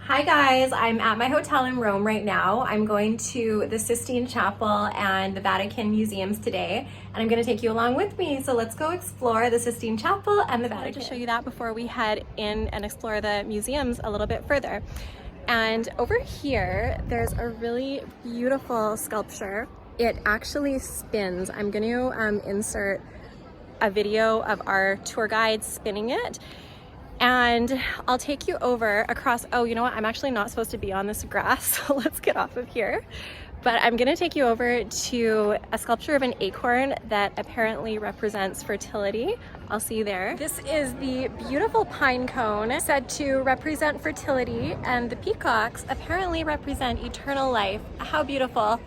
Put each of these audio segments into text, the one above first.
Hi guys, I'm at my hotel in Rome right now. I'm going to the Sistine Chapel and the Vatican Museums today, and I'm going to take you along with me. So let's go explore the Sistine Chapel and the Vatican. I wanted to show you that before we head in and explore the museums a little bit further. And over here, there's a really beautiful sculpture. It actually spins. I'm going to insert a video of our tour guide spinning it. And I'll take you over across, oh, you know what? I'm actually not supposed to be on this grass, so let's get off of here. But I'm gonna take you over to a sculpture of an acorn that apparently represents fertility. I'll see you there. This is the beautiful pine cone said to represent fertility, and the peacocks apparently represent eternal life. How beautiful.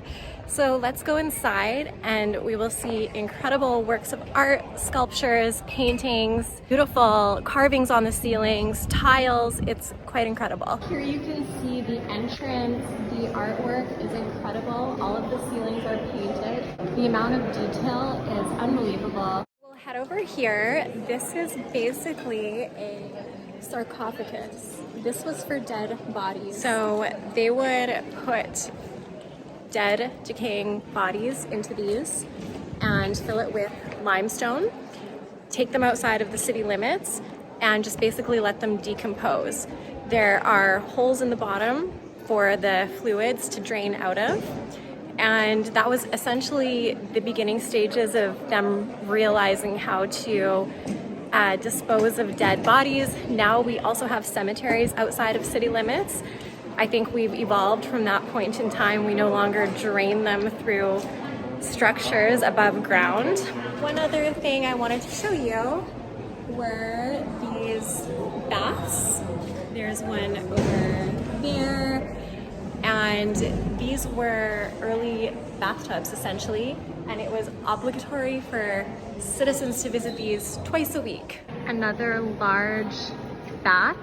So let's go inside and we will see incredible works of art, sculptures, paintings, beautiful carvings on the ceilings, tiles. It's quite incredible. Here you can see the entrance. The artwork is incredible. All of the ceilings are painted. The amount of detail is unbelievable. We'll head over here. This is basically a sarcophagus. This was for dead bodies. So they would put dead, decaying bodies into these and fill it with limestone, take them outside of the city limits, and just basically let them decompose. There are holes in the bottom for the fluids to drain out of, and that was essentially the beginning stages of them realizing how to dispose of dead bodies. Now we also have cemeteries outside of city limits. I think we've evolved from that point in time. We no longer drain them through structures above ground. One other thing I wanted to show you were these baths. There's one over there, and these were early bathtubs essentially, and it was obligatory for citizens to visit these twice a week. Another large bath.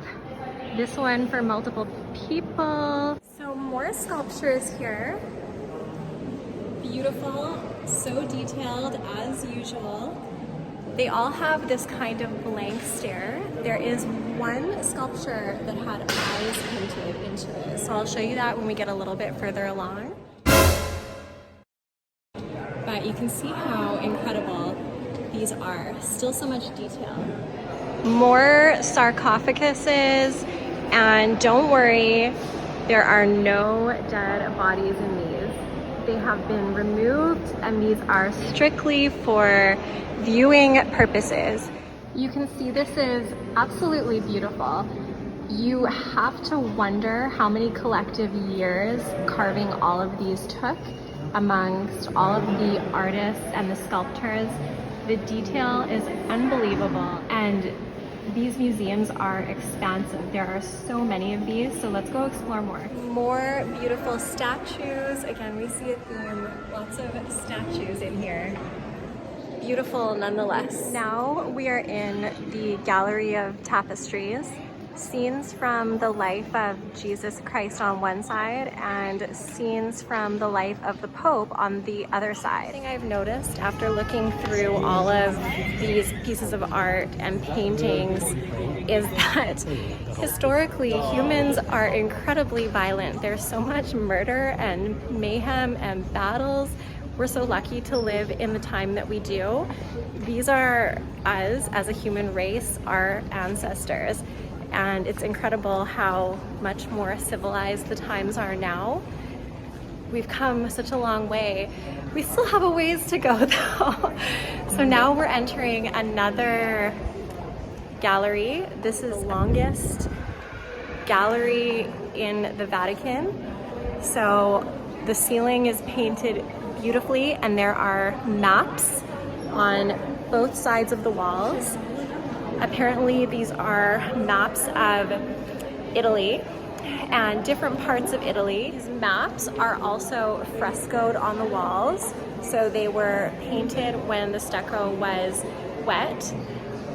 This one for multiple people. So more sculptures here. Beautiful, so detailed as usual. They all have this kind of blank stare. There is one sculpture that had eyes painted into it. So I'll show you that when we get a little bit further along. But you can see how incredible these are. Still so much detail. More sarcophaguses. And don't worry, there are no dead bodies in these. They have been removed, and these are strictly for viewing purposes. You can see this is absolutely beautiful. You have to wonder how many collective years carving all of these took amongst all of the artists and the sculptors. The detail is unbelievable, and these museums are expansive. There are so many of these, so let's go explore more. More beautiful statues. Again, we see a theme. Lots of statues in here. Beautiful nonetheless. Now we are in the Gallery of Tapestries. Scenes from the life of Jesus Christ on one side and scenes from the life of the Pope on the other side. The thing I've noticed after looking through all of these pieces of art and paintings is that historically humans are incredibly violent. There's so much murder and mayhem and battles. We're so lucky to live in the time that we do. These are us as a human race, our ancestors. And it's incredible how much more civilized the times are now. We've come such a long way. We still have a ways to go though. So now we're entering another gallery. This is the longest gallery in the Vatican. So the ceiling is painted beautifully, and there are maps on both sides of the walls. Apparently these are maps of Italy and different parts of Italy. These maps are also frescoed on the walls. So they were painted when the stucco was wet,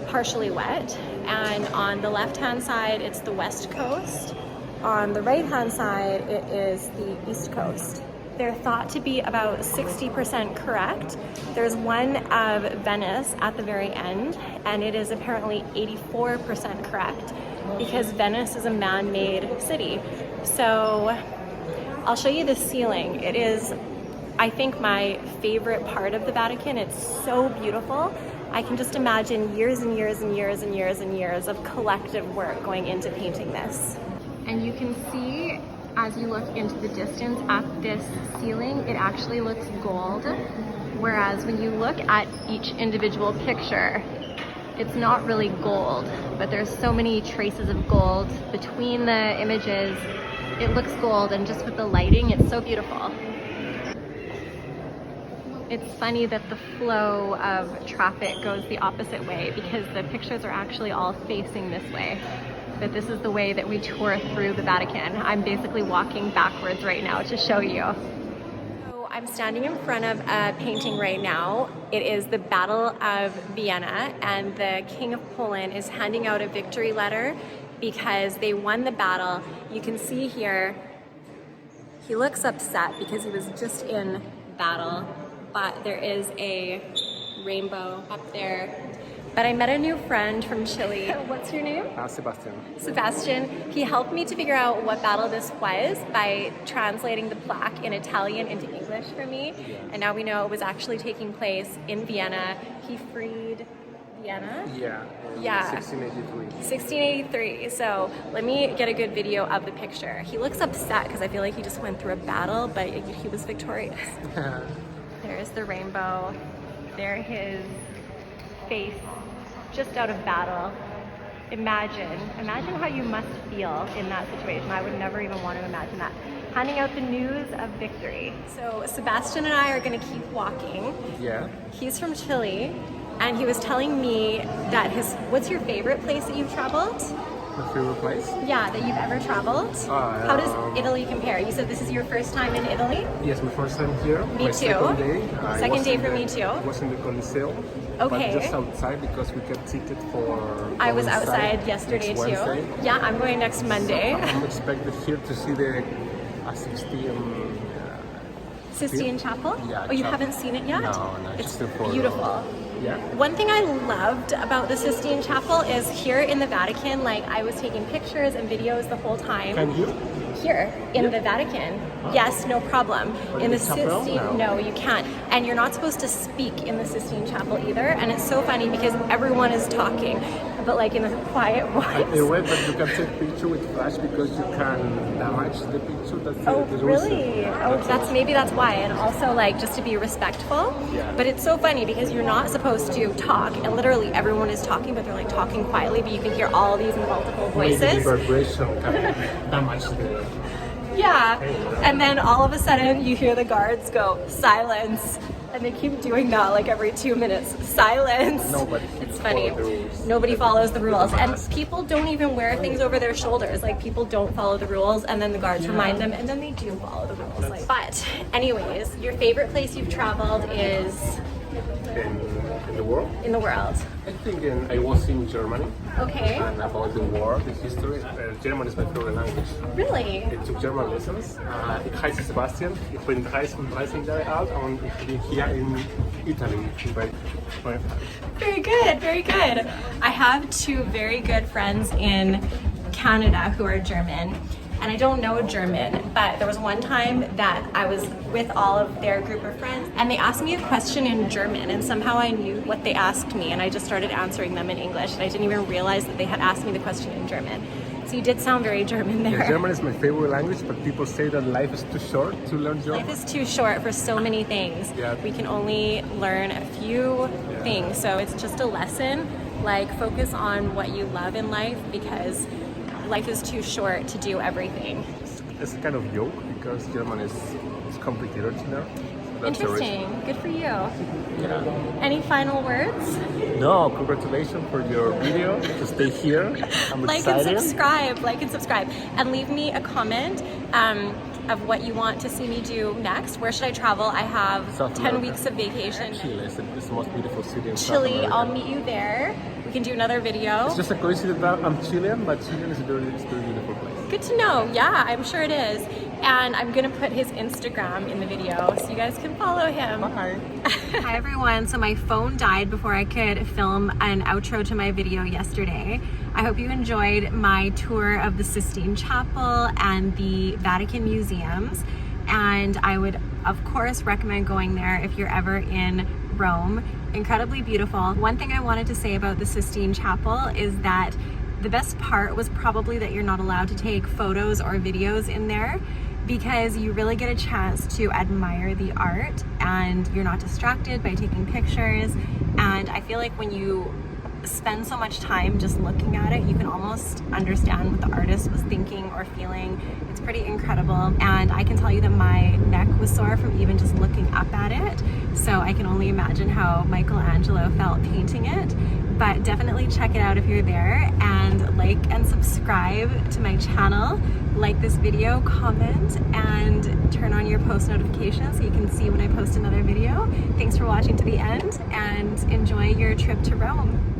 partially wet. And on the left-hand side, it's the West Coast. On the right-hand side, it is the East Coast. They're thought to be about 60% correct. There's one of Venice at the very end, and it is apparently 84% correct. because Venice is a man-made city. So I'll show you the ceiling. It is, I think, my favorite part of the Vatican. It's so beautiful. I can just imagine years and years and years and years and years of collective work going into painting this. And you can see as you look into the distance at this ceiling, it actually looks gold. Whereas when you look at each individual picture, it's not really gold, but there's so many traces of gold between the images. It looks gold, and just with the lighting, it's so beautiful. It's funny that the flow of traffic goes the opposite way because the pictures are actually all facing this way. But this is the way that we tour through the Vatican. I'm basically walking backwards right now to show you. So I'm standing in front of a painting right now. It is the Battle of Vienna, and the King of Poland is handing out a victory letter because they won the battle. You can see here, he looks upset because he was just in battle. But there is a rainbow up there. But I met a new friend from Chile. What's your name? Sebastian. Sebastian. He helped me to figure out what battle this was by translating the plaque in Italian into English for me. Yeah. And now we know it was actually taking place in Vienna. He freed Vienna? Yeah. Yeah. 1683. 1683. So let me get a good video of the picture. He looks upset because I feel like he just went through a battle, but he was victorious. There's the rainbow. There his face, just out of battle. Imagine how you must feel in that situation. I would never even want to imagine that. Handing out the news of victory. So Sebastian and I are gonna keep walking. Yeah. He's from Chile, and he was telling me that what's your favorite place that you've traveled? My favorite place? Yeah, that you've ever traveled. How does Italy compare? You said this is your first time in Italy? Yes, my first time here. Me my too. Second day. Second day for me too. I was in the Coliseo. Okay. But just outside because we got ticket for. I was outside yesterday too. Wednesday. Yeah, I'm going next Monday. I'm expected here to see the Sistine Chapel? Yeah. Oh, you haven't seen it yet? No, It's just for, beautiful. Yeah. One thing I loved about the Sistine Chapel is here in the Vatican, like I was taking pictures and videos the whole time. Can you? Here in the Vatican. Yes, no problem. In the chapel? Sistine, no, you can't. And you're not supposed to speak in the Sistine Chapel either. And it's so funny because everyone is talking, but like in a quiet voice. I read that you can take picture with flash because you can damage the picture. That's Oh, the really? reason. Maybe that's why. And also like just to be respectful. Yeah. But it's so funny because you're not supposed to talk, and literally everyone is talking, but they're like talking quietly, but you can hear all these multiple voices. Maybe the vibration can damage the. Yeah, and then all of a sudden you hear the guards go, silence, and they keep doing that like every 2 minutes. Silence. It's funny. Nobody follows the rules, and people don't even wear things over their shoulders. Like people don't follow the rules, and then the guards remind them, and then they do follow the rules. But anyways, your favorite place you've traveled is In the world? in the world. I think I was in Germany. Okay. And about the war, the history. German is my favorite language. Really? I took German lessons. Ich heiße Sebastian. Ich bin 30 Jahre alt und ich bin hier in Italy. Very good, very good. I have two very good friends in Canada who are German. And I don't know German, but there was one time that I was with all of their group of friends and they asked me a question in German, and somehow I knew what they asked me, and I just started answering them in English, and I didn't even realize that they had asked me the question in German. So you did sound very German there. Yeah, German is my favorite language, but people say that life is too short to learn German. Life is too short for so many things. Yeah. We can only learn a few things, so it's just a lesson. Like, focus on what you love in life because life is too short to do everything. It's a kind of joke because German is complicated, you know. That's Interesting. Good for you. Yeah. Any final words? No, congratulations for your video. To stay here. I'm Like excited. and subscribe, and leave me a comment of what you want to see me do next. Where should I travel? I have South 10 America. weeks of vacation. Chile is the most beautiful city in South Chile, America. I'll meet you there. We can do another video. It's just a coincidence that I'm Chilean, but Chile is a very beautiful place. Good to know. Yeah, I'm sure it is. and I'm gonna put his Instagram in the video so you guys can follow him. Bye. Hi everyone, so my phone died before I could film an outro to my video yesterday. I hope you enjoyed my tour of the Sistine Chapel and the Vatican Museums, and I would of course recommend going there if you're ever in Rome. Incredibly beautiful. One thing I wanted to say about the Sistine Chapel is that the best part was probably that you're not allowed to take photos or videos in there, because you really get a chance to admire the art and you're not distracted by taking pictures. And I feel like when you spend so much time just looking at it, you can almost understand what the artist was thinking or feeling. It's pretty incredible, and I can tell you that my neck was sore from even just looking up at it, so I can only imagine how Michelangelo felt painting it. But definitely check it out if you're there, and like and subscribe to my channel, like this video, comment, and turn on your post notifications so you can see when I post another video. Thanks for watching to the end, and enjoy your trip to Rome.